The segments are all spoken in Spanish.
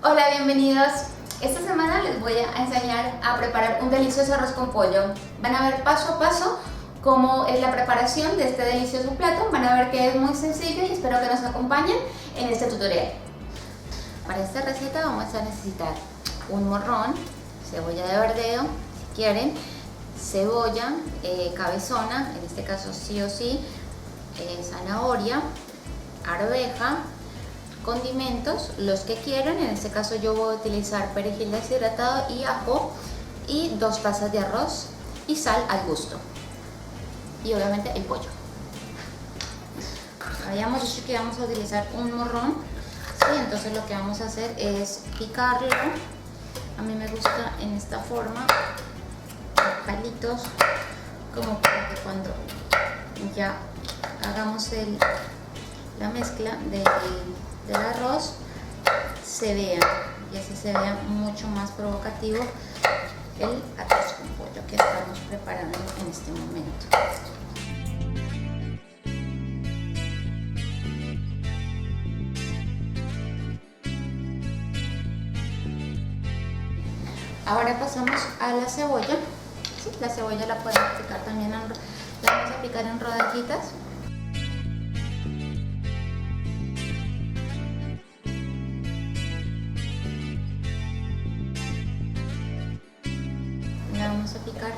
Hola, bienvenidos. Esta semana les voy a enseñar a preparar un delicioso arroz con pollo. Van a ver paso a paso cómo es la preparación de este delicioso plato. Van a ver que es muy sencillo y espero que nos acompañen en este tutorial. Para esta receta vamos a necesitar un morrón, cebolla de verdeo, si quieren, cebolla, cabezona, en este caso sí o sí, zanahoria, arveja, condimentos, los que quieran. En este caso yo voy a utilizar perejil deshidratado y ajo, y 2 tazas de arroz y sal al gusto, y obviamente el pollo. Habíamos dicho que vamos a utilizar un morrón, ¿sí? Entonces lo que vamos a hacer es picarlo. A mí me gusta en esta forma, palitos, como para que cuando ya hagamos la mezcla del arroz se vea, y así se vea mucho más provocativo el arroz con pollo que estamos preparando en este momento. Ahora pasamos a la cebolla. Sí, la cebolla la podemos picar también, la vamos a picar en rodajitas. La vamos a picar,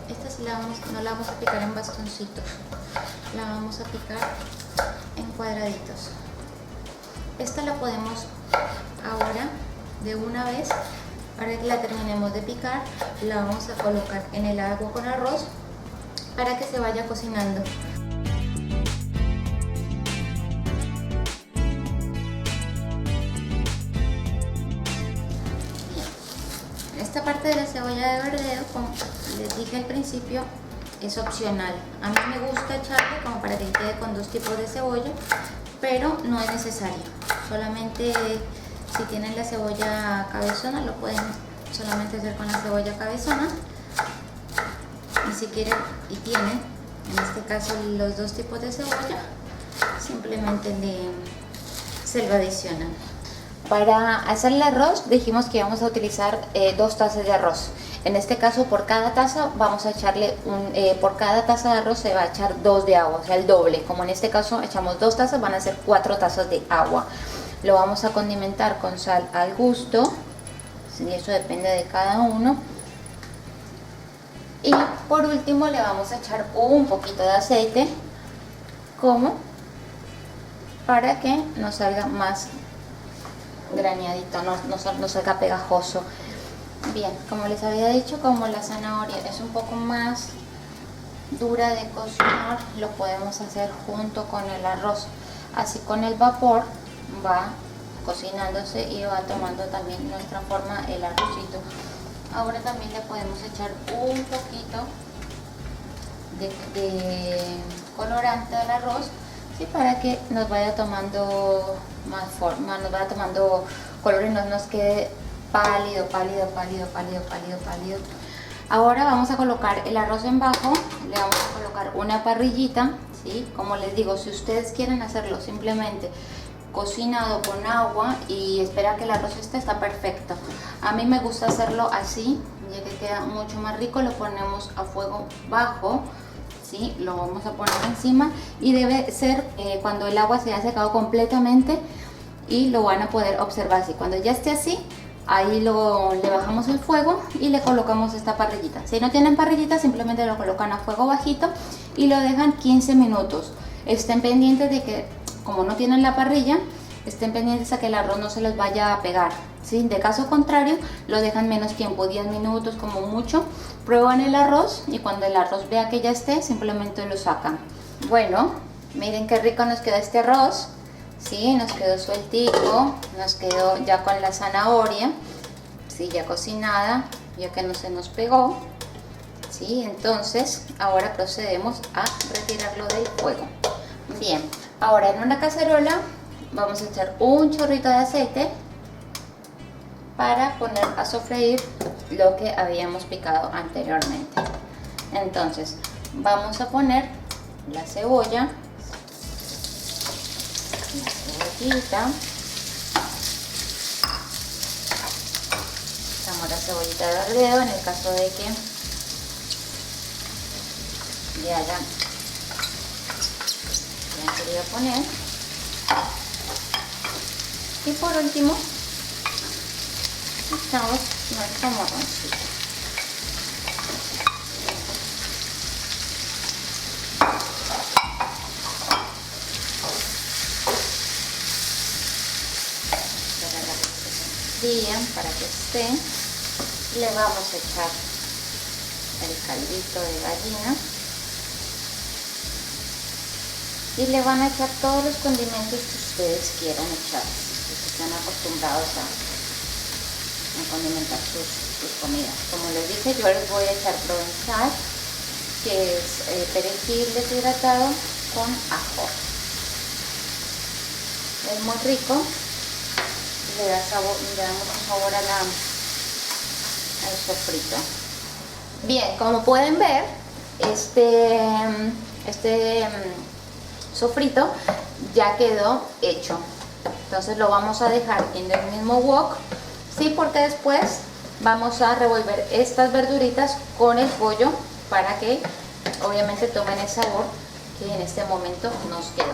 esta sí no la vamos a picar en bastoncitos, la vamos a picar en cuadraditos. Esta la podemos ahora de una vez, para que la terminemos de picar, la vamos a colocar en el agua con arroz para que se vaya cocinando. Esta parte de la cebolla de verdeo, como les dije al principio, es opcional. A mí me gusta echarle como para que quede con 2 tipos de cebolla, pero no es necesario. Solamente si tienen la cebolla cabezona, lo pueden solamente hacer con la cebolla cabezona. Y si quieren y tienen, en este caso, los 2 tipos de cebolla, simplemente se lo adicionan. Para hacer el arroz dijimos que íbamos a utilizar 2 tazas de arroz. En este caso, por cada taza vamos a echarle por cada taza de arroz se va a echar 2 de agua, o sea el doble. Como en este caso echamos 2 tazas, van a ser 4 tazas de agua. Lo vamos a condimentar con sal al gusto, y eso depende de cada uno. Y por último le vamos a echar un poquito de aceite, como para que nos salga más graneadito, no salga pegajoso. Bien, como les había dicho, como la zanahoria es un poco más dura de cocinar, lo podemos hacer junto con el arroz. Así con el vapor va cocinándose y va tomando también nuestra forma el arrocito. Ahora también le podemos echar un poquito de colorante al arroz, ¿sí? Para que nos vaya tomando más forma, nos vaya tomando color y no nos quede pálido. Ahora vamos a colocar el arroz en bajo, le vamos a colocar una parrillita, ¿sí? Como les digo, si ustedes quieren hacerlo simplemente cocinado con agua y espera que el arroz está perfecto. A mí me gusta hacerlo así, ya que queda mucho más rico. Lo ponemos a fuego bajo, ¿sí? Lo vamos a poner encima y debe ser cuando el agua se haya secado completamente, y lo van a poder observar así. Cuando ya esté así, ahí le bajamos el fuego y le colocamos esta parrillita. Si no tienen parrillita, simplemente lo colocan a fuego bajito y lo dejan 15 minutos. Estén pendientes de que, como no tienen la parrilla, estén pendientes a que el arroz no se les vaya a pegar, ¿sí? De caso contrario, lo dejan menos tiempo, 10 minutos como mucho. Prueban el arroz y cuando el arroz vea que ya esté, simplemente lo sacan. Bueno, miren qué rico nos queda este arroz, ¿sí? Nos quedó sueltico, nos quedó ya con la zanahoria, ¿sí? Ya cocinada, ya que no se nos pegó, ¿sí? Entonces ahora procedemos a retirarlo del fuego. Bien, ahora en una cacerola vamos a echar un chorrito de aceite para poner a sofreír lo que habíamos picado anteriormente. Entonces vamos a poner la cebolla, la cebollita, Ahora cebollita de verdeo, en el caso de que ya hayan querido poner. Y por último echamos nuestro morroncito. Para que esté, le vamos a echar el caldito de gallina y le van a echar todos los condimentos que ustedes quieran echar, que están acostumbrados a condimentar sus comidas. Como les dije, yo les voy a echar provenzal, que es perejil deshidratado con ajo. Es muy rico. Le da sabor, le da mucho sabor al sofrito. Bien, como pueden ver, este sofrito ya quedó hecho. Entonces lo vamos a dejar en el mismo wok, sí, porque después vamos a revolver estas verduritas con el pollo para que obviamente tomen el sabor que en este momento nos quedó.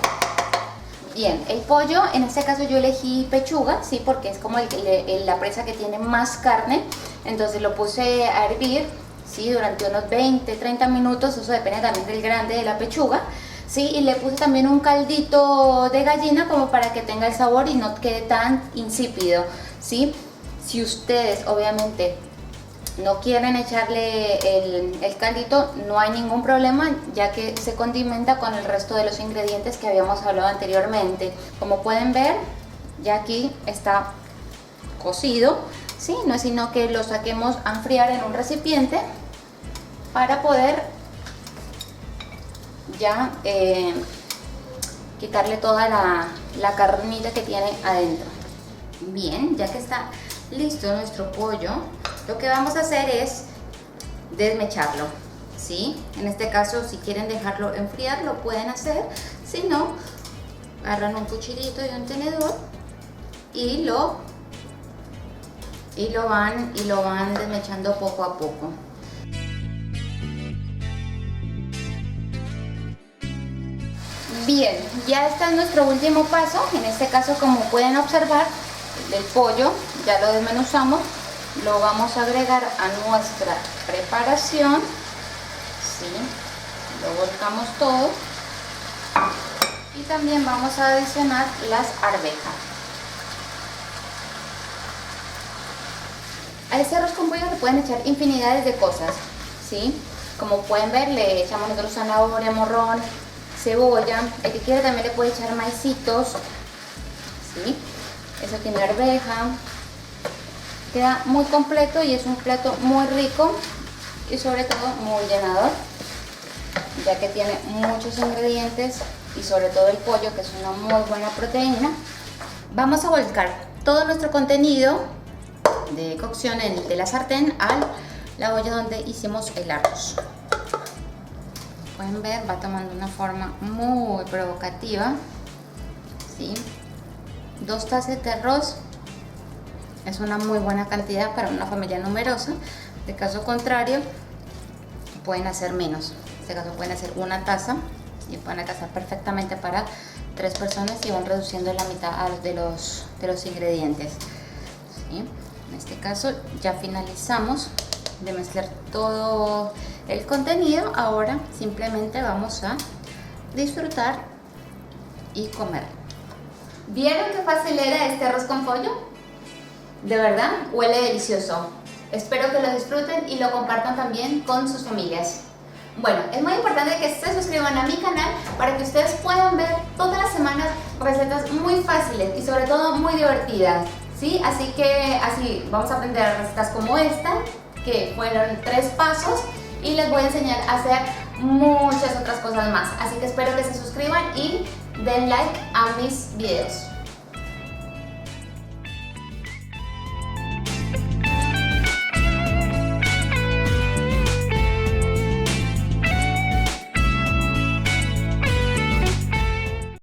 Bien, el pollo, en este caso yo elegí pechuga, sí, porque es como la presa que tiene más carne. Entonces lo puse a hervir, sí, durante unos 20-30 minutos, eso depende también del grande de la pechuga, sí, y le puse también un caldito de gallina como para que tenga el sabor y no quede tan insípido, sí. Si ustedes obviamente no quieren echarle el caldito, no hay ningún problema, ya que se condimenta con el resto de los ingredientes que habíamos hablado anteriormente. Como pueden ver, ya aquí está cocido, ¿sí? No es sino que lo saquemos a enfriar en un recipiente para poder ya quitarle toda la carnita que tiene adentro. Bien, ya que está listo nuestro pollo, lo que vamos a hacer es desmecharlo, ¿sí? En este caso, si quieren dejarlo enfriar, lo pueden hacer. Si no, agarran un cuchillito y un tenedor y lo van desmechando poco a poco. Bien, ya está nuestro último paso. En este caso, como pueden observar, el pollo ya lo desmenuzamos. Lo vamos a agregar a nuestra preparación, ¿sí? Lo volcamos todo y también vamos a adicionar las arvejas. A este arroz con pollo le pueden echar infinidades de cosas, ¿sí? Como pueden ver, le echamos nosotros zanahoria, morrón, cebolla. El que quiera también le puede echar maicitos, ¿sí? Eso tiene arveja. Queda muy completo y es un plato muy rico y sobre todo muy llenador, ya que tiene muchos ingredientes y sobre todo el pollo, que es una muy buena proteína. Vamos a volcar todo nuestro contenido de cocción de la sartén a la olla donde hicimos el arroz. Pueden ver, va tomando una forma muy provocativa, ¿sí? 2 tazas de arroz es una muy buena cantidad para una familia numerosa. De caso contrario, pueden hacer menos. En este caso pueden hacer 1 taza y pueden alcanzar perfectamente para 3 personas y van reduciendo la mitad de los ingredientes, ¿sí? En este caso ya finalizamos de mezclar todo el contenido. Ahora simplemente vamos a disfrutar y comer. ¿Vieron qué fácil era este arroz con pollo? De verdad, huele delicioso. Espero que lo disfruten y lo compartan también con sus familias. Bueno, es muy importante que se suscriban a mi canal para que ustedes puedan ver todas las semanas recetas muy fáciles y sobre todo muy divertidas, ¿sí? Así que así vamos a aprender recetas como esta, que fueron 3 pasos, y les voy a enseñar a hacer muchas otras cosas más. Así que espero que se suscriban y den like a mis videos.